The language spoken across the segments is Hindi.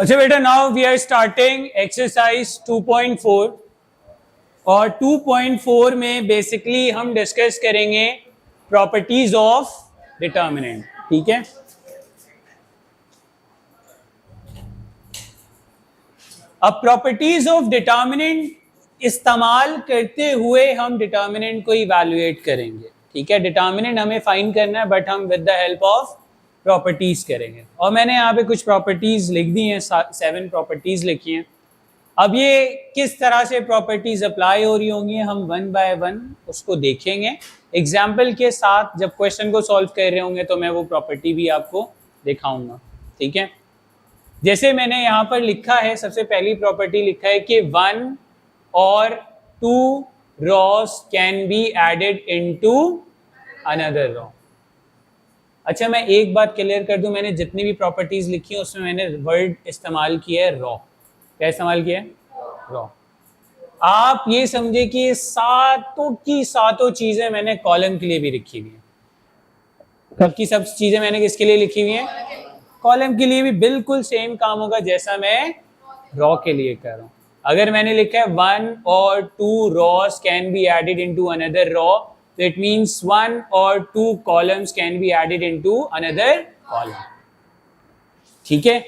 अच्छा बेटा, now we are starting exercise 2.4 और 2.4 में बेसिकली हम डिस्कस करेंगे प्रॉपर्टीज ऑफ डिटर्मिनेंट। ठीक है, अब प्रॉपर्टीज ऑफ डिटर्मिनेंट इस्तेमाल करते हुए हम डिटर्मिनेंट को इवैल्यूएट करेंगे। ठीक है, डिटर्मिनेंट हमें फाइंड करना है बट हम with the help of properties करेंगे। और मैंने यहाँ पे कुछ प्रॉपर्टीज लिख दी हैं, 7 प्रॉपर्टीज लिखी हैं। अब ये किस तरह से प्रॉपर्टीज अप्लाई हो रही होंगी हम वन बाय वन उसको देखेंगे एग्जाम्पल के साथ। जब क्वेश्चन को सॉल्व कर रहे होंगे तो मैं वो प्रॉपर्टी भी आपको दिखाऊंगा। ठीक है, जैसे मैंने यहाँ पर लिखा है, सबसे पहली प्रॉपर्टी लिखा है कि 1 और 2 rows can be added into another row. अच्छा, मैं एक बात क्लियर कर दूं, मैंने जितनी भी प्रॉपर्टीज लिखी है उसमें मैंने वर्ड इस्तेमाल किया है रॉ। क्या इस्तेमाल किया है? रॉ। आप ये समझे कि सातों की सातों चीजें मैंने कॉलम के लिए भी लिखी हुई है। सब की सब चीजें मैंने किसके लिए लिखी हुई हैं? कॉलम के लिए भी बिल्कुल सेम काम होगा जैसा मैं रॉ के लिए कर रहा हूं। अगर मैंने लिखा है 1 और 2 rows can be added into another row, तो इट मींस 1 और 2 columns can be added into another column. ठीक है,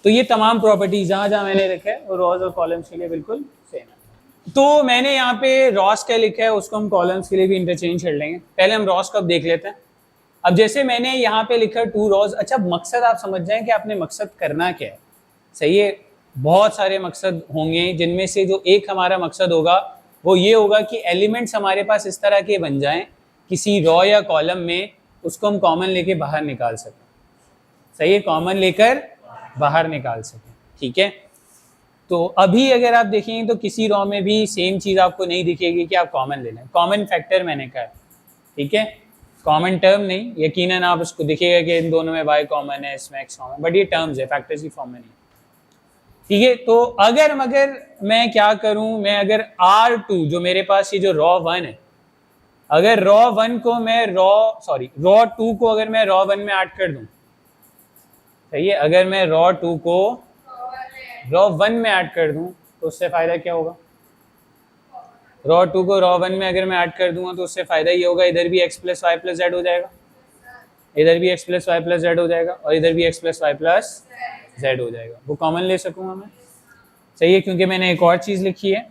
तो ये तमाम प्रॉपर्टी जहां जहां मैंने रखा है वो रॉस और कॉलम्स के लिए बिल्कुल सेम है। तो मैंने यहाँ पे रॉस का लिखा है, उसको हम कॉलम्स के लिए भी इंटरचेंज कर लेंगे। पहले हम रॉस का देख लेते हैं। अब जैसे मैंने यहाँ पे लिखा 2 रॉस। अच्छा, मकसद आप समझ जाएं कि आपने मकसद करना क्या है। सही है, बहुत सारे मकसद होंगे जिनमें से जो एक हमारा मकसद होगा वो ये होगा कि एलिमेंट्स हमारे पास इस तरह के बन जाएं किसी रॉ या कॉलम में, उसको हम कॉमन लेके बाहर निकाल सकें। सही है, कॉमन लेकर बाहर निकाल सकें। ठीक है, तो अभी अगर आप देखेंगे तो किसी रॉ में भी सेम चीज़ आपको नहीं दिखेगी कि आप कॉमन ले लें। कॉमन फैक्टर मैंने कहा है, ठीक है, कॉमन टर्म नहीं। यकीनन आप उसको दिखेगा कि इन दोनों में y कॉमन है, इसमें x कॉमन, बट ये टर्म्स है, फैक्टर्स की फॉर्म में नहीं। ठीक है, तो अगर मैं क्या करूं, मैं अगर R2 जो मेरे पास ये जो रॉ 1 है, अगर रॉ 1 को मैं रॉ 2 को अगर मैं रॉ 1 में ऐड कर दूं, सही है, अगर मैं रॉ 2 को रॉ 1 में ऐड कर दूं तो उससे फायदा क्या होगा? रॉ 2 को रॉ 1 में अगर मैं ऐड कर दूंगा तो उससे फायदा ये होगा, इधर भी x plus Y plus z हो जाएगा, इधर भी x plus Y plus z हो जाएगा और इधर भी x plus Y plus z हो जाएगा। वो कॉमन ले सकूंगा मैं। सही है, क्योंकि मैंने एक और चीज लिखी है,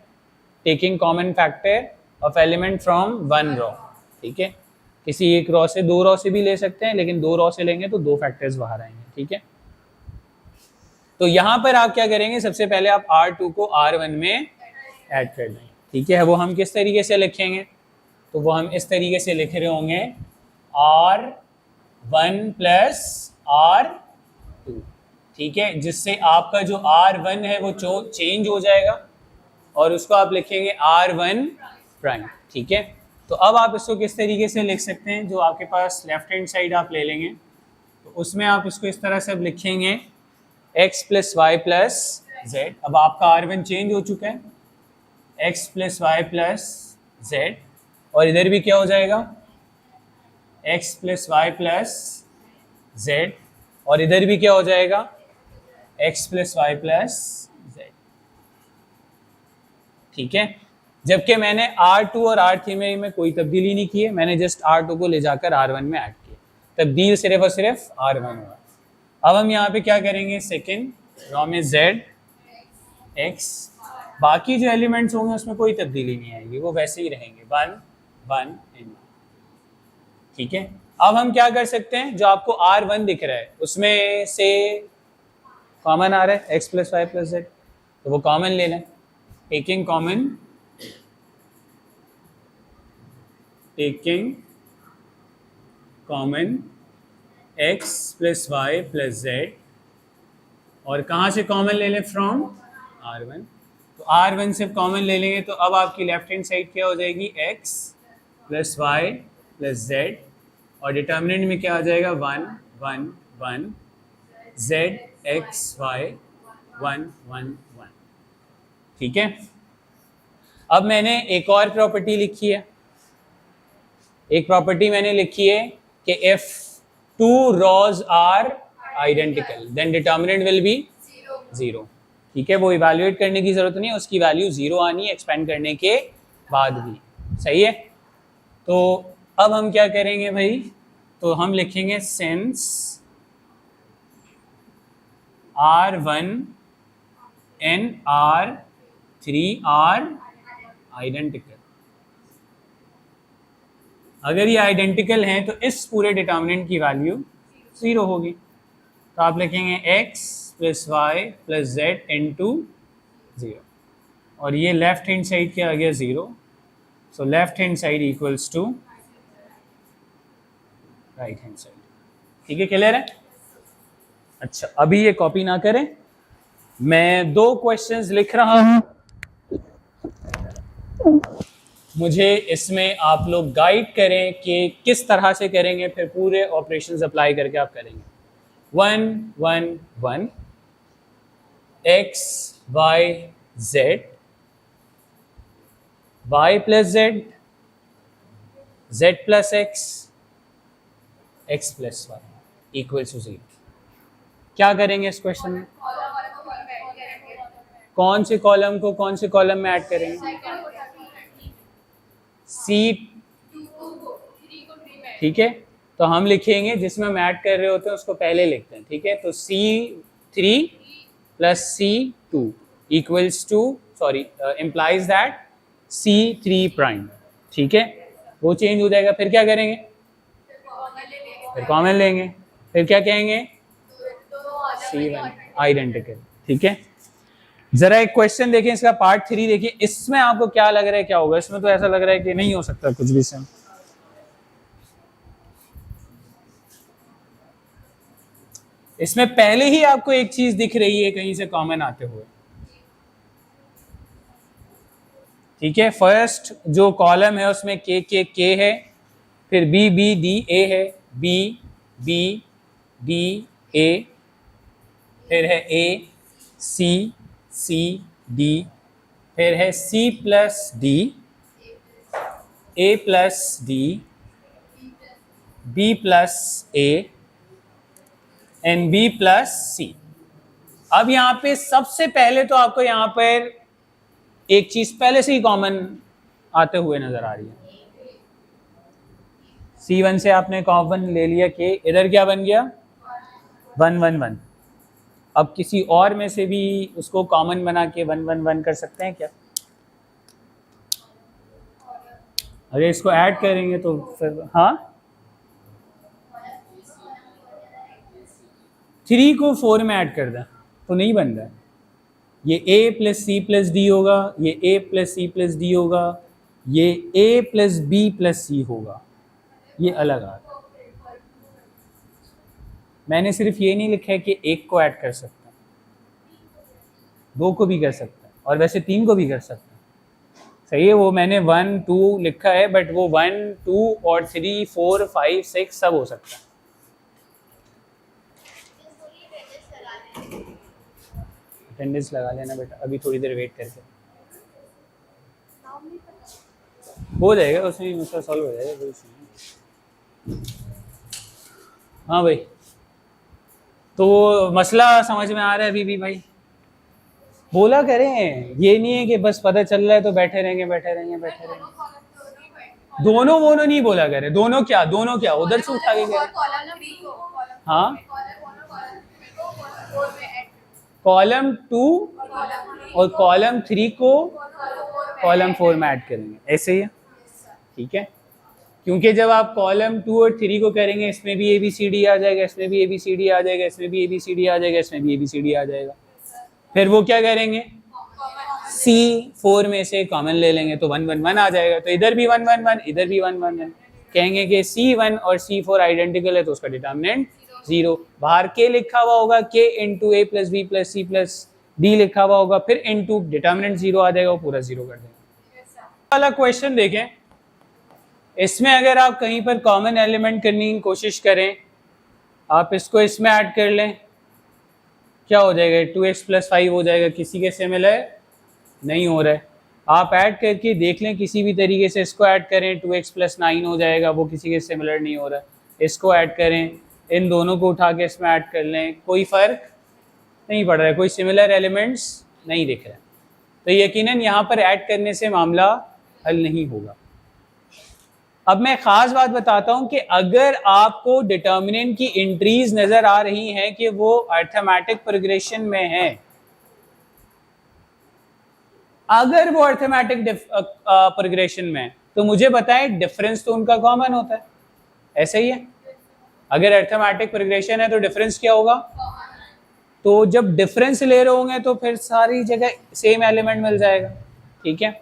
taking common factor of element from 1 raw. ठीक है, किसी एक रॉ से 2 रॉ से भी ले सकते हैं, लेकिन 2 रॉ से लेंगे तो 2 फैक्टर्स बाहर आएंगे। ठीक है, तो यहां पर आप क्या करेंगे, सबसे पहले आप R2 को R1 में ऐड कर देंगे। ठीक है, वो हम किस तरीके से लिखेंगे, तो वो हम इस तरीके से लिख रहे होंगे R1 प्लस R2। ठीक है, जिससे आपका जो R1 है वो चेंज हो जाएगा और उसको आप लिखेंगे R1 प्राइम। ठीक है, तो अब आप इसको किस तरीके से लिख सकते हैं, जो आपके पास लेफ्ट हैंड साइड आप ले लेंगे तो उसमें आप इसको इस तरह से अब लिखेंगे x plus Y plus z. अब आपका R1 चेंज हो चुका है, x plus Y plus Z, और इधर भी क्या हो जाएगा, x plus Y plus Z, और इधर भी क्या हो जाएगा, x plus Y plus z. ठीक है, जबकि मैंने R2 और R3 में कोई तब्दीली नहीं की है, मैंने जस्ट R2 को ले जाकर R1 में ऐड किया, तब्दील सिर्फ और सिर्फ R1 हुआ। अब हम यहाँ पे क्या करेंगे, सेकेंड रॉ में z x, बाकी जो एलिमेंट्स होंगे उसमें कोई तब्दीली नहीं आएगी, वो वैसे ही रहेंगे 1 1 1। ठीक है, अब हम क्या कर सकते हैं, जो आपको R1 दिख रहा है उसमें से कॉमन आ रहा है x plus Y plus Z, तो वो कॉमन ले लें। Taking common x plus Y plus Z, और कहाँ से कॉमन ले लें, फ्रॉम R1। तो R1 से कॉमन ले लेंगे तो अब आपकी लेफ्ट हैंड साइड क्या हो जाएगी, x plus Y plus Z, और डिटर्मिनेंट में क्या आ जाएगा, 1 1 1 z x y 1 1 1। ठीक है, अब मैंने एक और प्रॉपर्टी लिखी है, एक प्रॉपर्टी मैंने लिखी है कि if 2 rows are identical then determinant will be 0। ठीक है, वो इवैल्यूएट करने की जरूरत नहीं है, उसकी वैल्यू 0 आनी है एक्सपेंड करने के बाद भी। सही है। तो अब हम क्या करेंगे भाई, तो हम लिखेंगे since R1 and R3 are identical. अगर ये आइडेंटिकल हैं तो इस पूरे डिटर्मिनेंट की वैल्यू 0 होगी। तो आप लिखेंगे x plus Y plus z into 0, और ये लेफ्ट हैंड साइड क्या आ गया 0, so left hand side equals to right hand side. ठीक है, क्लियर है। अच्छा, अभी ये कॉपी ना करें, मैं 2 क्वेश्चंस लिख रहा हूं, मुझे इसमें आप लोग गाइड करें कि किस तरह से करेंगे, फिर पूरे ऑपरेशंस अप्लाई करके आप करेंगे। 1 1 1 x y z y plus z z plus x plus y equal to 0। क्या करेंगे इस क्वेश्चन में? कौन से कॉलम को कौन से कॉलम में ऐड करेंगे? C, ठीक है, तो हम लिखेंगे जिसमें हम ऐड कर रहे होते हैं उसको पहले लिखते हैं। ठीक है, तो C3 plus C2 equals two implies that C3 prime. ठीक है, वो चेंज हो जाएगा। फिर क्या करेंगे? फिर कॉमन लेंगे, फिर क्या कहेंगे? C1 identical. ठीक है, जरा एक क्वेश्चन देखें, इसका पार्ट 3 देखिए, इसमें आपको क्या लग रहा है क्या होगा? इसमें तो ऐसा लग रहा है कि नहीं हो सकता कुछ भी सेम। इसमें पहले ही आपको एक चीज दिख रही है कहीं से कॉमन आते हुए। ठीक है, फर्स्ट जो कॉलम है उसमें के है, फिर बी बी डी ए है, बी बी डी ए, फिर है ए सी सी डी, फिर है C plus D, A plus D, B plus A and B plus C. अब यहाँ पे सबसे पहले तो आपको यहाँ पर एक चीज पहले से ही कॉमन आते हुए नजर आ रही है। C1 से आपने कॉमन ले लिया कि इधर क्या बन गया 1 1 1। अब किसी और में से भी उसको कॉमन बना के 1 1 1 कर सकते हैं क्या? अगर इसको ऐड करेंगे तो फिर हाँ 3 को 4 में ऐड कर दें तो नहीं बन रहा है। ये a plus C plus d होगा, ये a plus C plus d होगा, ये a plus B plus c होगा, ये अलग आ रहा है। मैंने सिर्फ ये नहीं लिखा है कि एक को ऐड कर सकते हैं, 2 को भी कर सकते हैं, और वैसे 3 को भी कर सकते हैं। सही है, वो मैंने 1 2 लिखा है, बट वो 1 2 और 3 4 5 6 सब हो सकता है। अटेंडेंस लगा लेना बेटा, अभी थोड़ी देर वेट करके हो जाएगा, उसमें मसला सॉल्व हो जाएगा। हाँ भाई, तो मसला समझ में आ रहा है अभी भी भाई? बोला करें, ये नहीं है कि बस पता चल रहा है तो बैठे रहेंगे बैठे रहेंगे बैठे रहेंगे। दोनों वोनों नहीं बोला करे, दोनों क्या उधर से उठा के गए। हाँ, कॉलम 2 और कॉलम 3 को कॉलम 4 में ऐड करेंगे, ऐसे ही है। ठीक है, क्योंकि जब आप कॉलम 2 और 3 को करेंगे, इसमें भी ABCD आ जाएगा, इसमें भी ABCD आ जाएगा, इसमें भी ABCD आ जाएगा, इसमें भी ABCD आ जाएगा। फिर वो क्या करेंगे? C4 में से कॉमन ले लेंगे तो 1 1 1 आ जाएगा। तो इधर भी 1 1 1, इधर भी 1 1 1। कहेंगे कि C1 और C4 आइडेंटिकल है तो उसका डिटर्मिनेंट 0। बाहर के लिखा हुआ होगा, k into A plus B plus C plus D लिखा हुआ होगा, फिर इंटू डिटर्मिनेंट 0 आ जाएगा, वो पूरा 0 कर देंगे। वाला क्वेश्चन देखें, इसमें अगर आप कहीं पर कॉमन एलिमेंट करने की कोशिश करें, आप इसको इसमें ऐड कर लें, क्या हो जाएगा? 2x प्लस 5 हो जाएगा। किसी के सिमिलर नहीं हो रहा है, आप ऐड करके देख लें किसी भी तरीके से। इसको ऐड करें 2x प्लस 9 हो जाएगा, वो किसी के सिमिलर नहीं हो रहा है। इसको ऐड करें, इन दोनों को उठा के इसमें ऐड कर लें, कोई फ़र्क नहीं पड़ रहा है, कोई सिमिलर एलिमेंट्स नहीं दिख रहे हैं, तो यकीनन यहाँ पर ऐड करने से मामला हल नहीं होगा। अब मैं खास बात बताता हूं कि अगर आपको डिटर्मिनेंट की एंट्रीज नजर आ रही हैं कि वो अर्थमेटिक प्रोग्रेशन में है, अगर वो अर्थमेटिक प्रोग्रेशन में है, तो मुझे बताएं डिफरेंस तो उनका कॉमन होता है, ऐसा ही है। अगर अर्थमेटिक प्रोग्रेशन है तो डिफरेंस क्या होगा? तो जब डिफरेंस ले रहे होंगे तो फिर सारी जगह सेम एलिमेंट मिल जाएगा, ठीक है।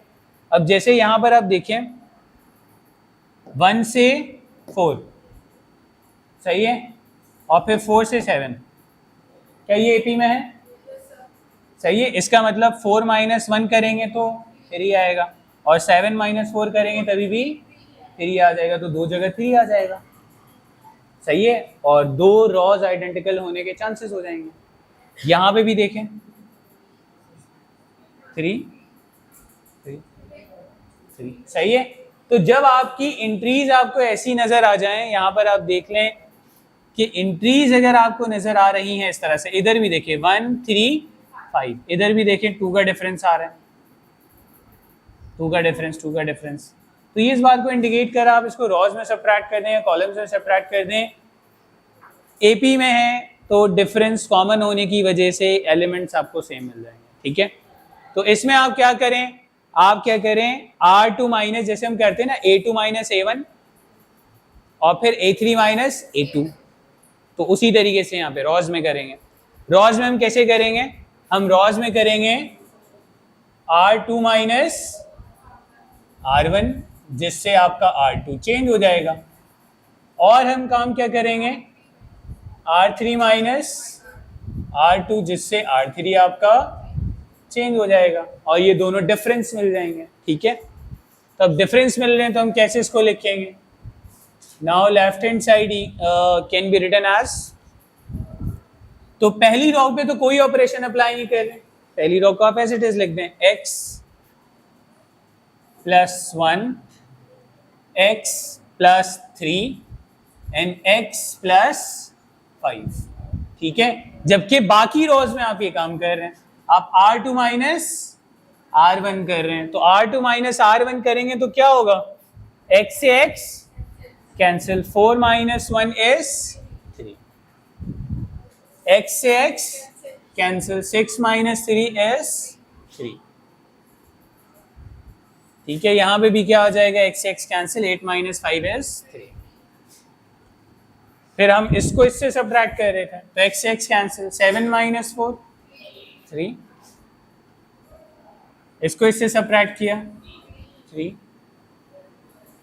अब जैसे यहां पर आप देखें 1 से 4, सही है, और फिर 4 से 7, क्या ये एपी में है? सही है। इसका मतलब 4 - 1 करेंगे तो 3 आएगा, और 7 - 4 करेंगे तभी भी 3 आ जाएगा, तो 2 जगह 3 आ जाएगा, सही है। और 2 रॉज आइडेंटिकल होने के चांसेस हो जाएंगे। यहां पे भी देखें 3 3 3, सही है। तो जब आपकी एंट्रीज आपको ऐसी नजर आ जाएं, यहां पर आप देख लें कि एंट्रीज अगर आपको नजर आ रही हैं इस तरह से, इधर भी देखें 1 3 5, इधर भी देखें 2 का डिफरेंस आ रहा है, 2 का डिफरेंस, तो ये इस बात को इंडिकेट कर, आप इसको रॉज में सबट्रैक्ट कर दें या कॉलम्स में सबट्रैक्ट कर दें, एपी में है तो डिफरेंस कॉमन होने की वजह से एलिमेंट्स आपको सेम मिल जाएंगे, ठीक है। तो इसमें आप क्या करें, आप क्या करें, R2 माइनस, जैसे हम करते हैं ना A2 - A1 और फिर A3 - A2, तो उसी तरीके से यहाँ पे रॉज में करेंगे। रॉज में हम कैसे करेंगे, हम रॉज में करेंगे R2 माइनस R1, जिससे आपका R2 चेंज हो जाएगा, और हम काम क्या करेंगे R3 माइनस R2, जिससे R3 आपका चेंज हो जाएगा, और ये दोनों डिफरेंस मिल जाएंगे, ठीक है। तो अब डिफरेंस मिल रहे हैं तो हम कैसे इसको लिखेंगे, now left hand side can be written as, तो पहली रो पे तो कोई ऑपरेशन अप्लाई नहीं कर रहे, पहली रो को आप एज इट इज लिख दें, x + 1 x + 3 एंड x + 5, ठीक है। जबकि बाकी रोज में आप ये काम कर रहे हैं, आप R2 माइनस R1 कर रहे हैं, तो R2 माइनस R1 करेंगे तो क्या होगा, x से x कैंसिल, 4 - 1 is 3, x से x कैंसिल, 6 - 3 is 3, ठीक है। यहां पे भी क्या आ जाएगा, x से x कैंसिल, 8 - 5 is 3। फिर हम इसको इससे सबट्रैक्ट कर रहे थे, तो x से x कैंसिल, 7 - 4 3, इसको इससे सबट्रैक्ट किया 3,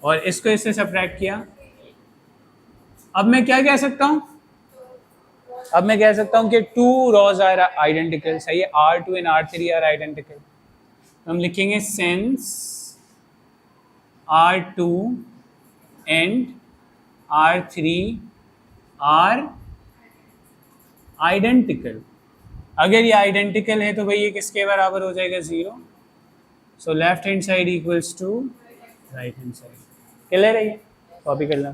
और इसको इससे सबट्रैक्ट किया। अब मैं क्या कह सकता हूं, अब मैं कह सकता हूं कि 2 रॉज आर आइडेंटिकल, सही है, R2 and R3 are identical, हम लिखेंगे since R2 and R3 are identical. अगर ये आइडेंटिकल है तो भाई ये किसके बराबर हो जाएगा, 0, so left hand side equals to right hand side. Clear है ये, कॉपी कर लें।